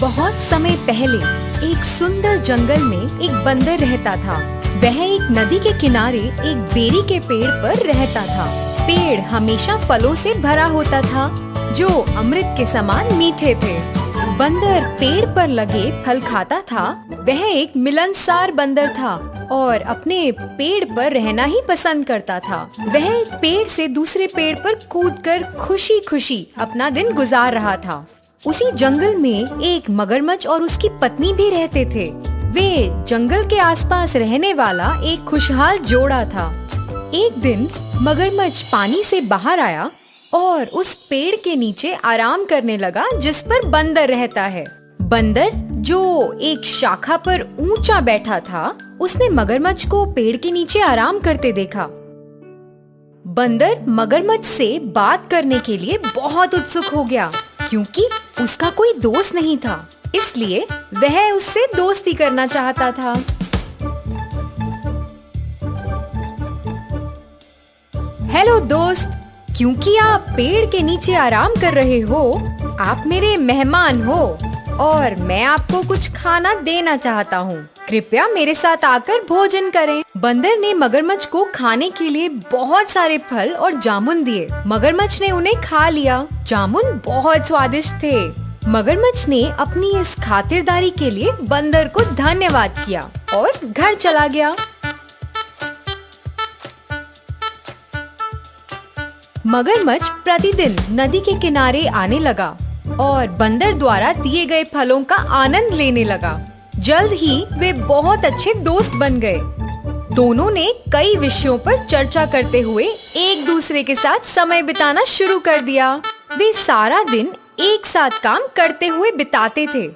बहुत समय पहले एक सुंदर जंगल में एक बंदर रहता था। वह एक नदी के किनारे एक बेरी के पेड़ पर रहता था। पेड़ हमेशा फलों से भरा होता था जो अमृत के समान मीठे थे। बंदर पेड़ पर लगे फल खाता था। वह एक मिलनसार बंदर था और अपने पेड़ पर रहना ही पसंद करता था। वह एक पेड़ से दूसरे पेड़ पर कूदकर खुशी खुशी अपना दिन गुजार रहा था। उसी जंगल में एक मगरमच्छ और उसकी पत्नी भी रहते थे। वे जंगल के आसपास रहने वाला एक खुशहाल जोड़ा था। एक दिन मगरमच्छ पानी से बाहर आया और उस पेड़ के नीचे आराम करने लगा जिस पर बंदर रहता है। बंदर जो एक शाखा पर ऊंचा बैठा था, उसने मगरमच्छ को पेड़ के नीचे आराम करते देखा। बंदर मगरमच्छ से बात करने के लिए बहुत उत्सुक हो गया, क्योंकि उसका कोई दोस्त नहीं था, इसलिए वह उससे दोस्ती करना चाहता था। हेलो दोस्त, क्योंकि आप पेड़ के नीचे आराम कर रहे हो, आप मेरे मेहमान हो और मैं आपको कुछ खाना देना चाहता हूँ। कृपया मेरे साथ आकर भोजन करें। बंदर ने मगरमच्छ को खाने के लिए बहुत सारे फल और जामुन दिए। मगरमच्छ ने उन्हें खा लिया। जामुन बहुत स्वादिष्ट थे। मगरमच्छ ने अपनी इस खातिरदारी के लिए बंदर को धन्यवाद किया और घर चला गया। मगरमच्छ प्रतिदिन नदी के किनारे आने लगा और बंदर द्वारा दिए गए फलों का आनंद लेने लगा। जल्द ही वे बहुत अच्छे दोस्त बन गए। दोनों ने कई विषयों पर चर्चा करते हुए एक दूसरे के साथ समय बिताना शुरू कर दिया। वे सारा दिन एक साथ काम करते हुए बिताते थे।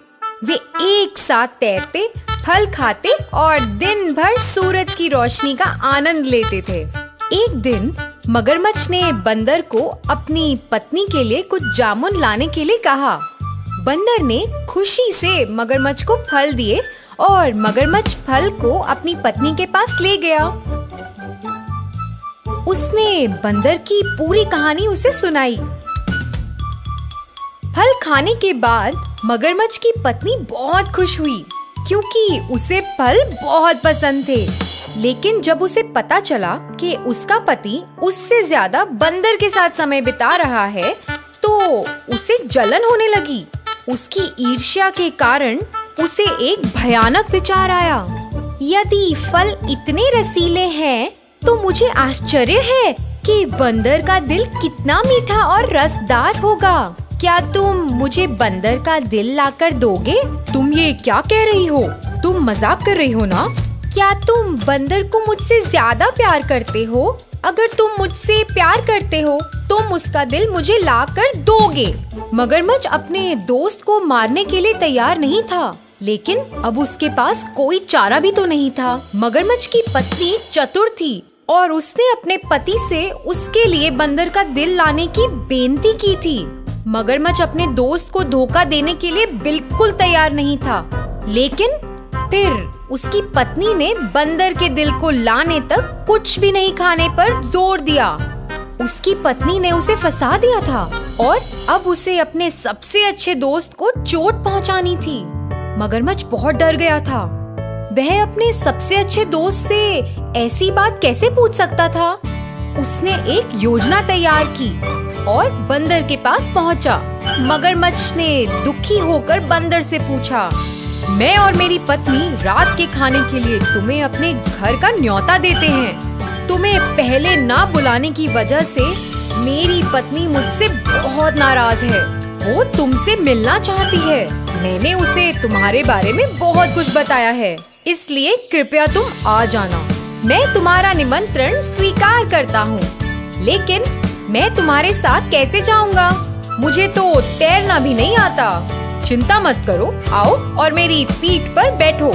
वे एक साथ तैरते, फल खाते और दिन भर सूरज की रोशनी का आनंद लेते थे। एक दिन मगरमच्छ ने बंदर को अपनी पत्नी के लिए कुछ जामुन लाने के लिए कहा। बंदर ने खुशी से मगरमच्छ को फल दिए और मगरमच्छ फल को अपनी पत्नी के पास ले गया। उसने बंदर की पूरी कहानी उसे सुनाई। फल खाने के बाद मगरमच्छ की पत्नी बहुत खुश हुई, क्योंकि उसे फल बहुत पसंद थे। लेकिन जब उसे पता चला कि उसका पति उससे ज्यादा बंदर के साथ समय बिता रहा है, तो उसे जलन होने लगी। उसकी ईर्ष्या के कारण उसे एक भयानक विचार आया। यदि फल इतने रसीले हैं, तो मुझे आश्चर्य है कि बंदर का दिल कितना मीठा और रसदार होगा। क्या तुम मुझे बंदर का दिल लाकर दोगे? तुम ये क्या कह रही हो? तुम मजाक कर रही हो ना? क्या तुम बंदर को मुझसे ज्यादा प्यार करते हो? अगर तुम मुझसे प्यार करते हो, तुम उसका दिल मुझे लाकर दोगे। मगरमच्छ अपने दोस्त को मारने के लिए तैयार नहीं था, लेकिन अब उसके पास कोई चारा भी तो नहीं था। मगरमच्छ की पत्नी चतुर थी और उसने अपने पति से उसके लिए बंदर का दिल लाने की बेनती की थी। मगरमच्छ अपने दोस्त को धोखा देने के लिए बिल्कुल तैयार नहीं था, लेकिन फिर उसकी पत्नी ने बंदर के दिल को लाने तक कुछ भी नहीं खाने पर जोर दिया। उसकी पत्नी ने उसे फंसा दिया था और अब उसे अपने सबसे अच्छे दोस्त को चोट पहुंचानी थी। मगरमच्छ बहुत डर गया था। वह अपने सबसे अच्छे दोस्त से ऐसी बात कैसे पूछ सकता था? उसने एक योजना तैयार की और बंदर के पास पहुंचा। मगरमच्छ ने दुखी होकर बंदर से पूछा, मैं और मेरी पत्नी रात के खाने के लिए तुम्हें अपने घर का न्योता देते हैं। तुम्हें पहले ना बुलाने की वजह से मेरी पत्नी मुझसे बहुत नाराज है। वो तुमसे मिलना चाहती है। मैंने उसे तुम्हारे बारे में बहुत कुछ बताया है, इसलिए कृपया तुम आ जाना। मैं तुम्हारा निमंत्रण स्वीकार करता हूँ, लेकिन मैं तुम्हारे साथ कैसे जाऊँगा? मुझे तो तैरना भी नहीं आता। चिंता मत करो, आओ और मेरी पीठ पर बैठो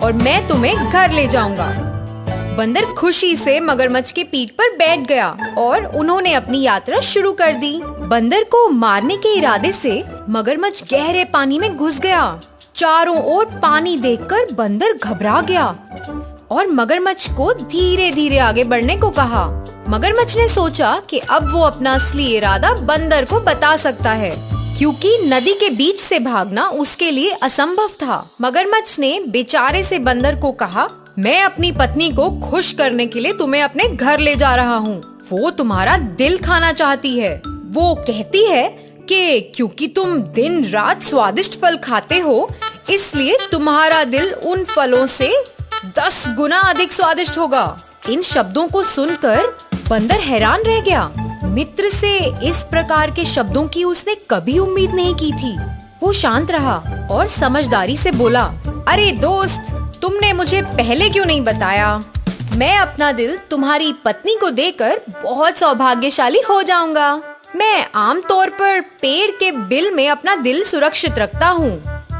और मैं तुम्हें घर ले जाऊंगा। बंदर खुशी से मगरमच्छ की पीठ पर बैठ गया और उन्होंने अपनी यात्रा शुरू कर दी। बंदर को मारने के इरादे से मगरमच्छ गहरे पानी में घुस गया। चारों ओर पानी देखकर बंदर घबरा गया और मगरमच्छ को धीरे धीरे आगे बढ़ने को कहा। मगरमच्छ ने सोचा कि अब वो अपना असली इरादा बंदर को बता सकता है, क्योंकि नदी के बीच से भागना उसके लिए असंभव था। मगरमच्छ ने बेचारे से बंदर को कहा, मैं अपनी पत्नी को खुश करने के लिए तुम्हें अपने घर ले जा रहा हूँ। वो तुम्हारा दिल खाना चाहती है। वो कहती है कि क्योंकि तुम दिन रात स्वादिष्ट फल खाते हो, इसलिए तुम्हारा दिल उन फलों से 10 गुना अधिक स्वादिष्ट होगा। इन शब्दों को सुनकर बंदर हैरान रह गया। मित्र से इस प्रकार के शब्दों की उसने कभी उम्मीद नहीं की थी। वो शांत रहा और समझदारी से बोला, अरे दोस्त, तुमने मुझे पहले क्यों नहीं बताया? मैं अपना दिल तुम्हारी पत्नी को देकर बहुत सौभाग्यशाली हो जाऊंगा। मैं आमतौर पर पेड़ के बिल में अपना दिल सुरक्षित रखता हूँ।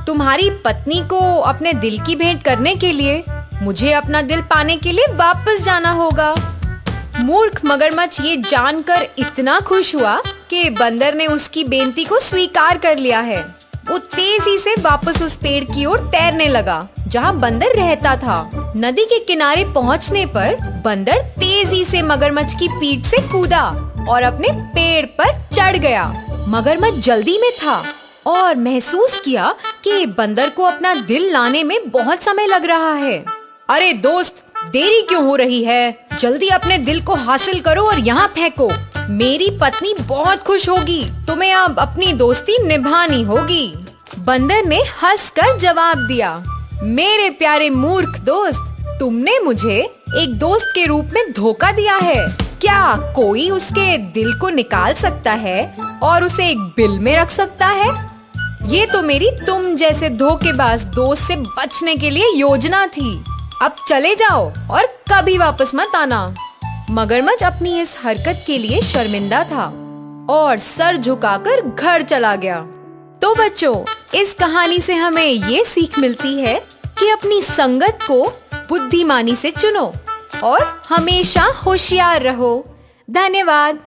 तुम्हारी पत्नी को अपने दिल की भेंट करने के लिए मुझे अपना दिल पाने के लिए वापस जाना होगा। मूर्ख मगरमच्छ ये जानकर इतना खुश हुआ कि बंदर ने उसकी बेनती को स्वीकार कर लिया है। वो तेजी से वापस उस पेड़ की ओर तैरने लगा जहाँ बंदर रहता था। नदी के किनारे पहुँचने पर बंदर तेजी से मगरमच्छ की पीठ से कूदा और अपने पेड़ पर चढ़ गया। मगरमच्छ जल्दी में था और महसूस किया कि बंदर को अपना दिल लाने में बहुत समय लग रहा है। अरे दोस्त, देरी क्यों हो रही है? जल्दी अपने दिल को हासिल करो और यहाँ फेंको। मेरी पत्नी बहुत खुश होगी। तुम्हें अब अपनी दोस्ती निभानी होगी। बंदर ने हंसकर जवाब दिया, मेरे प्यारे मूर्ख दोस्त, तुमने मुझे एक दोस्त के रूप में धोखा दिया है। क्या कोई उसके दिल को निकाल सकता है और उसे एक बिल में रख सकता है? ये तो मेरी तुम जैसे धोखेबाज दोस्त से बचने के लिए योजना थी। अब चले जाओ और कभी वापस मत आना। मगरमच्छ अपनी इस हरकत के लिए शर्मिंदा था और सर झुकाकर घर चला गया। तो बच्चों, इस कहानी से हमें ये सीख मिलती है कि अपनी संगत को बुद्धिमानी से चुनो और हमेशा होशियार रहो। धन्यवाद।